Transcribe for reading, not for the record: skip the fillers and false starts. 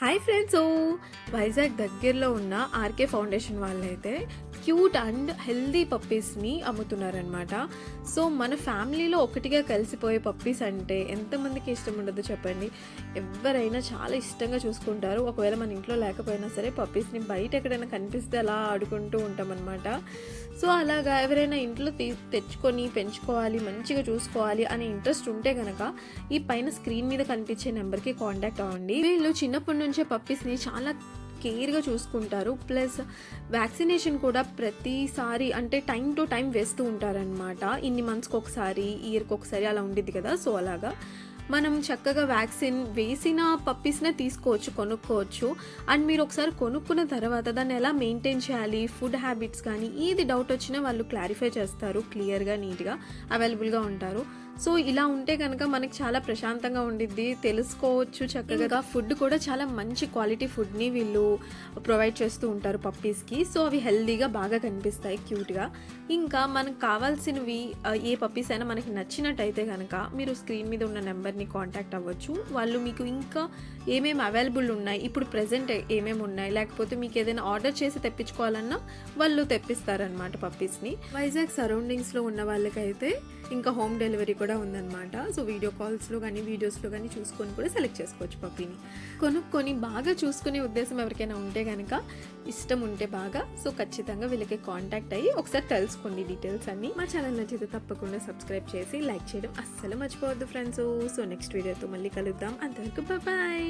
Hi friends. Vizag దగ్గరలో ఉన్న RK foundation వాళ్ళైతే క్యూట్ అండ్ హెల్దీ పప్పీస్ని అమ్ముతున్నారనమాట. సో మన ఫ్యామిలీలో ఒకటిగా కలిసిపోయే పప్పీస్ అంటే ఎంతమందికి ఇష్టం ఉండదు చెప్పండి. ఎవరైనా చాలా ఇష్టంగా చూసుకుంటారు. ఒకవేళ మన ఇంట్లో లేకపోయినా సరే పప్పీస్ని బయట ఎక్కడైనా కనిపిస్తే అలా ఆడుకుంటూ ఉంటామన్నమాట. సో అలాగా ఎవరైనా ఇంట్లో తెచ్చుకొని పెంచుకోవాలి, మంచిగా చూసుకోవాలి అనే ఇంట్రెస్ట్ ఉంటే కనుక ఈ పైన స్క్రీన్ మీద కనిపించే నెంబర్కి కాంటాక్ట్ అవ్వండి. వీళ్ళు చిన్నప్పటి నుంచే పప్పీస్ని చాలా కేర్గా చూసుకుంటారు. ప్లస్ వ్యాక్సినేషన్ కూడా ప్రతిసారి అంటే టైం టు టైం వేస్తూ ఉంటారనమాట. ఇన్ని మంత్స్కి ఒకసారి, ఇయర్కి ఒకసారి అలా ఉండిద్ది కదా. సో అలాగా మనం చక్కగా వ్యాక్సిన్ వేసిన పప్పీస్నే తీసుకోవచ్చు, కొనుక్కోవచ్చు. అండ్ మీరు ఒకసారి కొనుక్కున్న తర్వాత దాన్ని ఎలా మెయింటైన్ చేయాలి, ఫుడ్ హ్యాబిట్స్ కానీ ఏది డౌట్ వచ్చినా వాళ్ళు క్లారిఫై చేస్తారు. క్లియర్గా, నీట్గా అవైలబుల్గా ఉంటారు. సో ఇలా ఉంటే కనుక మనకి చాలా ప్రశాంతంగా ఉండిద్ది, తెలుసుకోవచ్చు చక్కగా. ఫుడ్ కూడా చాలా మంచి క్వాలిటీ ఫుడ్ని వీళ్ళు ప్రొవైడ్ చేస్తూ ఉంటారు పప్పీస్కి. సో అవి హెల్దీగా బాగా కనిపిస్తాయి, క్యూట్గా. ఇంకా మనకు కావాల్సినవి ఏ పప్పీస్ అయినా మనకి నచ్చినట్టయితే కనుక మీరు స్క్రీన్ మీద ఉన్న నెంబర్ని కాంటాక్ట్ అవ్వచ్చు. వాళ్ళు మీకు ఇంకా ఏమేమి అవైలబుల్ ఉన్నాయి, ఇప్పుడు ప్రెజెంట్ ఏమేమి ఉన్నాయి, లేకపోతే మీకు ఏదైనా ఆర్డర్ చేసి తెప్పించుకోవాలన్నా వాళ్ళు తెప్పిస్తారనమాట పప్పీస్ని. వైజాగ్ సరౌండింగ్స్లో ఉన్న వాళ్ళకైతే ఇంకా హోమ్ డెలివరీ కూడా ఉందన్నమాట. సో వీడియో కాల్స్లో కానీ వీడియోస్లో కానీ చూసుకొని కూడా సెలెక్ట్ చేసుకోవచ్చు పప్పీని. కొనుక్కొని బాగా చూసుకునే ఉద్దేశం ఎవరికైనా ఉంటే కనుక, ఇష్టం ఉంటే బాగా, సో ఖచ్చితంగా వీళ్ళకి కాంటాక్ట్ అయ్యి ఒకసారి తెలుసుకోండి డీటెయిల్స్ అన్ని. మా ఛానల్ నచ్చితే తప్పకుండా సబ్స్క్రైబ్ చేసి లైక్ చేయడం అస్సలు మర్చిపోవద్దు ఫ్రెండ్స్. సో నెక్స్ట్ వీడియోతో మళ్ళీ కలుద్దాం. అంతవరకు బాయ్.